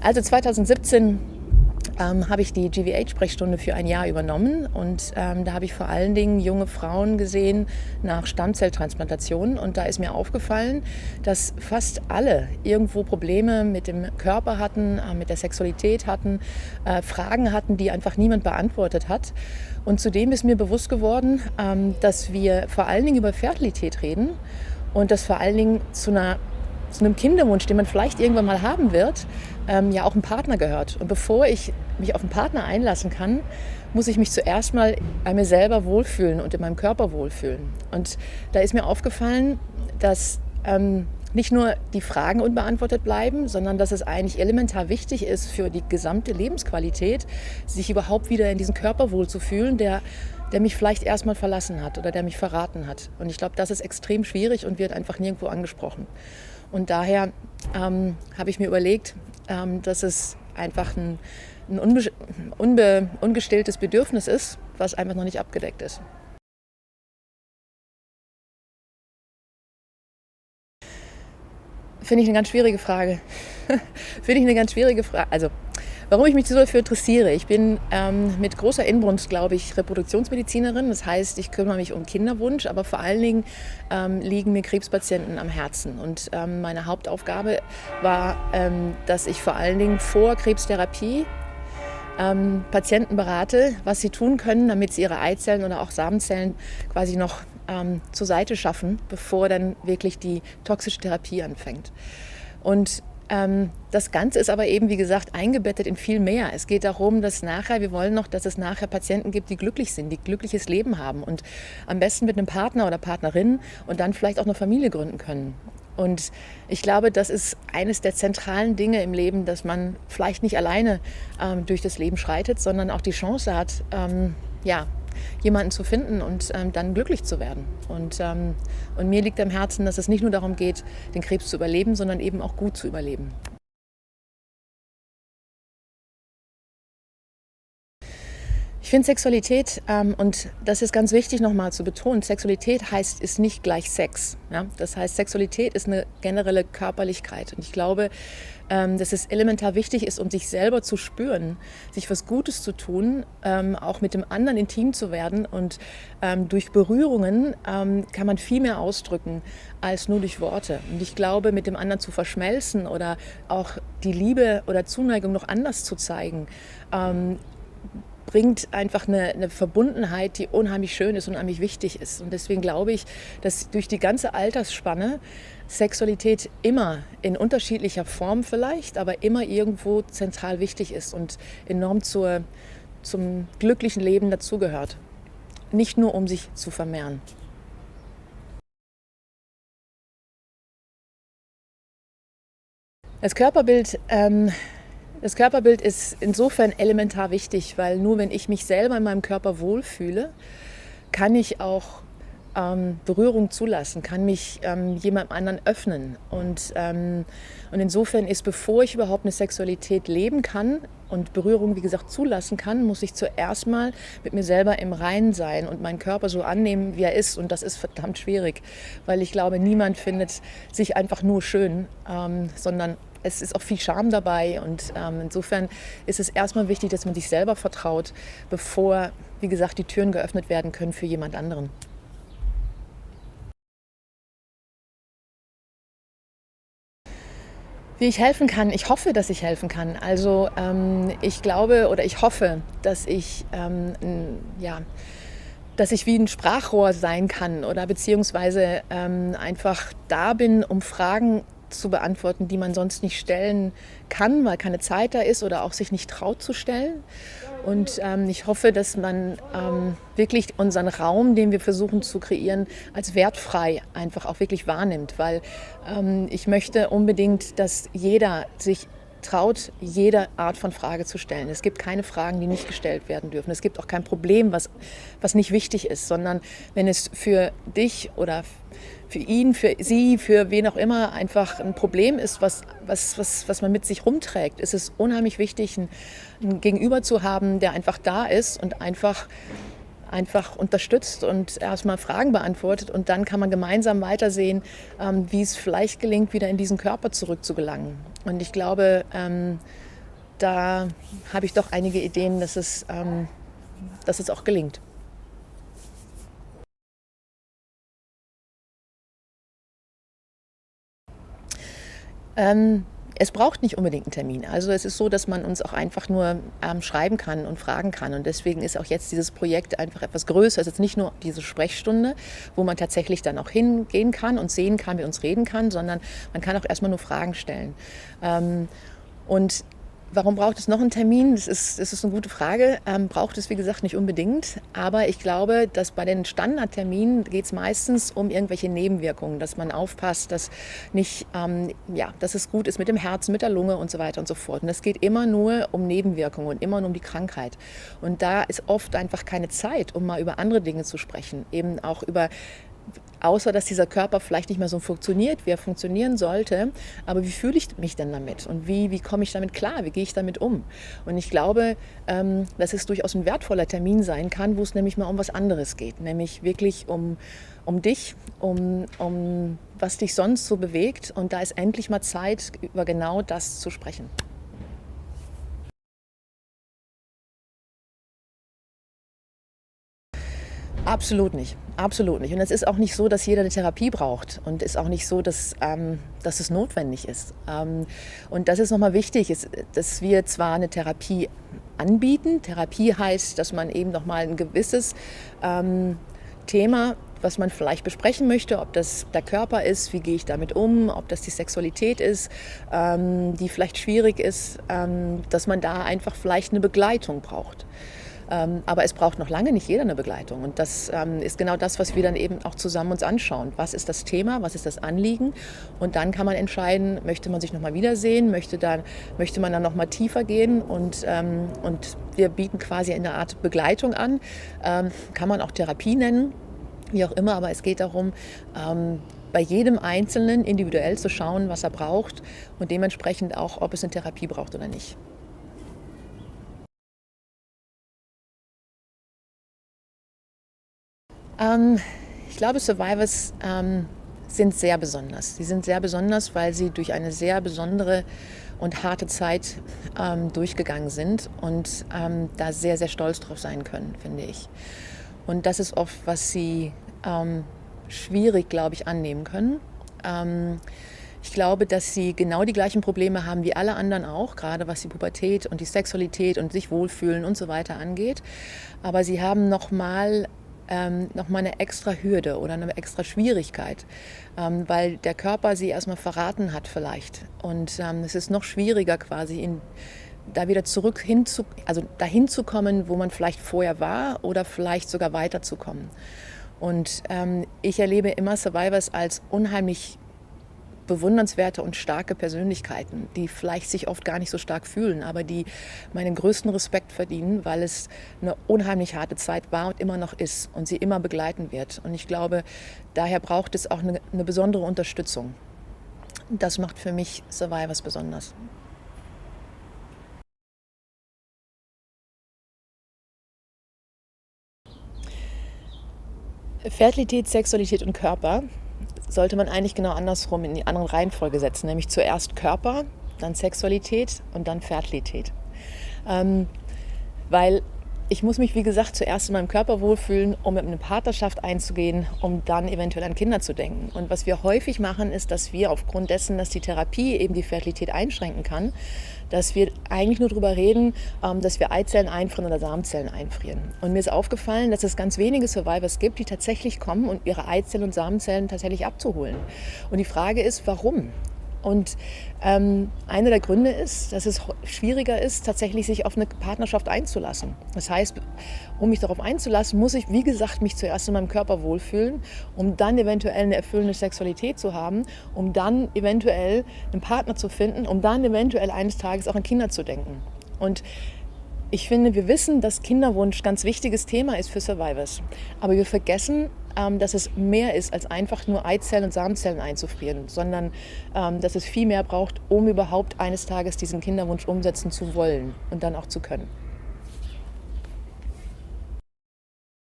Also 2017 habe ich die GVH-Sprechstunde für ein Jahr übernommen und da habe ich vor allen Dingen junge Frauen gesehen nach Stammzelltransplantationen und da ist mir aufgefallen, dass fast alle irgendwo Probleme mit dem Körper hatten, mit der Sexualität hatten, Fragen hatten, die einfach niemand beantwortet hat. Und zudem ist mir bewusst geworden, dass wir vor allen Dingen über Fertilität reden und dass vor allen Dingen zu einem Kinderwunsch, den man vielleicht irgendwann mal haben wird, ja auch ein Partner gehört. Und bevor ich mich auf einen Partner einlassen kann, muss ich mich zuerst mal an mir selber wohlfühlen und in meinem Körper wohlfühlen. Und da ist mir aufgefallen, dass nicht nur die Fragen unbeantwortet bleiben, sondern dass es eigentlich elementar wichtig ist für die gesamte Lebensqualität, sich überhaupt wieder in diesen Körper wohlzufühlen, der mich vielleicht erstmal verlassen hat oder der mich verraten hat. Und ich glaube, das ist extrem schwierig und wird einfach nirgendwo angesprochen. Und daher habe ich mir überlegt, dass es einfach ein ungestilltes Bedürfnis ist, was einfach noch nicht abgedeckt ist. Finde ich eine ganz schwierige Frage. Finde ich eine ganz schwierige Frage. Also, warum ich mich so dafür interessiere. Ich bin mit großer Inbrunst, glaube ich, Reproduktionsmedizinerin. Das heißt, ich kümmere mich um Kinderwunsch, aber vor allen Dingen liegen mir Krebspatienten am Herzen. Und meine Hauptaufgabe war, dass ich vor allen Dingen vor Krebstherapie Patienten berate, was sie tun können, damit sie ihre Eizellen oder auch Samenzellen quasi noch zur Seite schaffen, bevor dann wirklich die toxische Therapie anfängt. Und das Ganze ist aber eben, wie gesagt, eingebettet in viel mehr. Es geht darum, dass wir wollen noch, dass es nachher Patienten gibt, die glücklich sind, die glückliches Leben haben und am besten mit einem Partner oder Partnerin und dann vielleicht auch eine Familie gründen können. Und ich glaube, das ist eines der zentralen Dinge im Leben, dass man vielleicht nicht alleine durch das Leben schreitet, sondern auch die Chance hat, jemanden zu finden und dann glücklich zu werden. Und mir liegt am Herzen, dass es nicht nur darum geht, den Krebs zu überleben, sondern eben auch gut zu überleben. Ich finde Sexualität, und das ist ganz wichtig nochmal zu betonen, Sexualität ist nicht gleich Sex. Ja? Das heißt, Sexualität ist eine generelle Körperlichkeit. Und ich glaube, dass es elementar wichtig ist, um sich selber zu spüren, sich was Gutes zu tun, auch mit dem anderen intim zu werden. Und durch Berührungen kann man viel mehr ausdrücken als nur durch Worte. Und ich glaube, mit dem anderen zu verschmelzen oder auch die Liebe oder Zuneigung noch anders zu zeigen, bringt einfach eine Verbundenheit, die unheimlich schön ist und unheimlich wichtig ist. Und deswegen glaube ich, dass durch die ganze Altersspanne Sexualität immer in unterschiedlicher Form vielleicht, aber immer irgendwo zentral wichtig ist und enorm zum glücklichen Leben dazugehört. Nicht nur, um sich zu vermehren. Das Körperbild ist insofern elementar wichtig, weil nur wenn ich mich selber in meinem Körper wohlfühle, kann ich auch Berührung zulassen, kann mich jemandem anderen öffnen. Und insofern ist, bevor ich überhaupt eine Sexualität leben kann und Berührung, wie gesagt, zulassen kann, muss ich zuerst mal mit mir selber im Reinen sein und meinen Körper so annehmen, wie er ist. Und das ist verdammt schwierig, weil ich glaube, niemand findet sich einfach nur schön, sondern es ist auch viel Scham dabei und insofern ist es erstmal wichtig, dass man sich selber vertraut, bevor, wie gesagt, die Türen geöffnet werden können für jemand anderen. Wie ich helfen kann, ich hoffe, dass ich helfen kann. Also ich glaube oder ich hoffe, dass dass ich wie ein Sprachrohr sein kann oder beziehungsweise einfach da bin, um Fragen zu beantworten, die man sonst nicht stellen kann, weil keine Zeit da ist oder auch sich nicht traut zu stellen. Und ich hoffe, dass man wirklich unseren Raum, den wir versuchen zu kreieren, als wertfrei einfach auch wirklich wahrnimmt. Weil ich möchte unbedingt, dass jeder sich traut, jede Art von Frage zu stellen. Es gibt keine Fragen, die nicht gestellt werden dürfen. Es gibt auch kein Problem, was nicht wichtig ist, sondern wenn es für dich oder für ihn, für sie, für wen auch immer einfach ein Problem ist, was man mit sich rumträgt, ist es unheimlich wichtig, einen Gegenüber zu haben, der einfach da ist und einfach unterstützt und erstmal Fragen beantwortet und dann kann man gemeinsam weitersehen, wie es vielleicht gelingt, wieder in diesen Körper zurückzugelangen. Und ich glaube, da habe ich doch einige Ideen, dass es auch gelingt. Es braucht nicht unbedingt einen Termin. Also es ist so, dass man uns auch einfach nur schreiben kann und fragen kann. Und deswegen ist auch jetzt dieses Projekt einfach etwas größer. Es ist jetzt nicht nur diese Sprechstunde, wo man tatsächlich dann auch hingehen kann und sehen kann, wie uns reden kann, sondern man kann auch erstmal nur Fragen stellen. Und warum braucht es noch einen Termin? Das ist eine gute Frage. Braucht es, wie gesagt, nicht unbedingt. Aber ich glaube, dass bei den Standardterminen geht es meistens um irgendwelche Nebenwirkungen, dass man aufpasst, dass nicht, dass es gut ist mit dem Herzen, mit der Lunge und so weiter und so fort. Und es geht immer nur um Nebenwirkungen und immer nur um die Krankheit. Und da ist oft einfach keine Zeit, um mal über andere Dinge zu sprechen. Eben auch über außer dass dieser Körper vielleicht nicht mehr so funktioniert, wie er funktionieren sollte. Aber wie fühle ich mich denn damit? Und wie komme ich damit klar? Wie gehe ich damit um? Und ich glaube, dass es durchaus ein wertvoller Termin sein kann, wo es nämlich mal um was anderes geht. Nämlich wirklich um dich, um was dich sonst so bewegt. Und da ist endlich mal Zeit, über genau das zu sprechen. Absolut nicht, absolut nicht. Und es ist auch nicht so, dass jeder eine Therapie braucht und ist auch nicht so, dass es notwendig ist. Und das ist nochmal wichtig, dass wir zwar eine Therapie anbieten. Therapie heißt, dass man eben nochmal ein gewisses Thema, was man vielleicht besprechen möchte, ob das der Körper ist, wie gehe ich damit um, ob das die Sexualität ist, die vielleicht schwierig ist, dass man da einfach vielleicht eine Begleitung braucht. Aber es braucht noch lange nicht jeder eine Begleitung. Und das ist genau das, was wir dann eben auch zusammen uns anschauen. Was ist das Thema, was ist das Anliegen? Und dann kann man entscheiden, möchte man sich noch mal wiedersehen, möchte man dann noch mal tiefer gehen. Und wir bieten quasi eine Art Begleitung an. Kann man auch Therapie nennen, wie auch immer. Aber es geht darum, bei jedem Einzelnen individuell zu schauen, was er braucht und dementsprechend auch, ob es eine Therapie braucht oder nicht. Ich glaube, Survivors sind sehr besonders. Sie sind sehr besonders, weil sie durch eine sehr besondere und harte Zeit durchgegangen sind und da sehr, sehr stolz drauf sein können, finde ich. Und das ist oft, was sie schwierig, glaube ich, annehmen können. Ich glaube, dass sie genau die gleichen Probleme haben wie alle anderen auch, gerade was die Pubertät und die Sexualität und sich wohlfühlen und so weiter angeht. Aber sie haben noch mal eine extra Hürde oder eine extra Schwierigkeit, weil der Körper sie erstmal verraten hat vielleicht. Und es ist noch schwieriger quasi da wieder dahin zu kommen, wo man vielleicht vorher war oder vielleicht sogar weiterzukommen. Und ich erlebe immer Survivors als unheimlich bewundernswerte und starke Persönlichkeiten, die vielleicht sich oft gar nicht so stark fühlen, aber die meinen größten Respekt verdienen, weil es eine unheimlich harte Zeit war und immer noch ist und sie immer begleiten wird. Und ich glaube, daher braucht es auch eine besondere Unterstützung. Das macht für mich Survivors besonders. Fertilität, Sexualität und Körper sollte man eigentlich genau andersrum in die andere Reihenfolge setzen, nämlich zuerst Körper, dann Sexualität und dann Fertilität. Weil ich muss mich, wie gesagt, zuerst in meinem Körper wohlfühlen, um in eine Partnerschaft einzugehen, um dann eventuell an Kinder zu denken. Und was wir häufig machen, ist, dass wir aufgrund dessen, dass die Therapie eben die Fertilität einschränken kann, dass wir eigentlich nur darüber reden, dass wir Eizellen einfrieren oder Samenzellen einfrieren. Und mir ist aufgefallen, dass es ganz wenige Survivors gibt, die tatsächlich kommen und ihre Eizellen und Samenzellen tatsächlich abzuholen. Und die Frage ist, warum? Und einer der Gründe ist, dass es schwieriger ist, tatsächlich sich auf eine Partnerschaft einzulassen. Das heißt, um mich darauf einzulassen, muss ich, wie gesagt, mich zuerst in meinem Körper wohlfühlen, um dann eventuell eine erfüllende Sexualität zu haben, um dann eventuell einen Partner zu finden, um dann eventuell eines Tages auch an Kinder zu denken. Und ich finde, wir wissen, dass Kinderwunsch ein ganz wichtiges Thema ist für Survivors. Aber wir vergessen, dass es mehr ist, als einfach nur Eizellen und Samenzellen einzufrieren, sondern dass es viel mehr braucht, um überhaupt eines Tages diesen Kinderwunsch umsetzen zu wollen und dann auch zu können.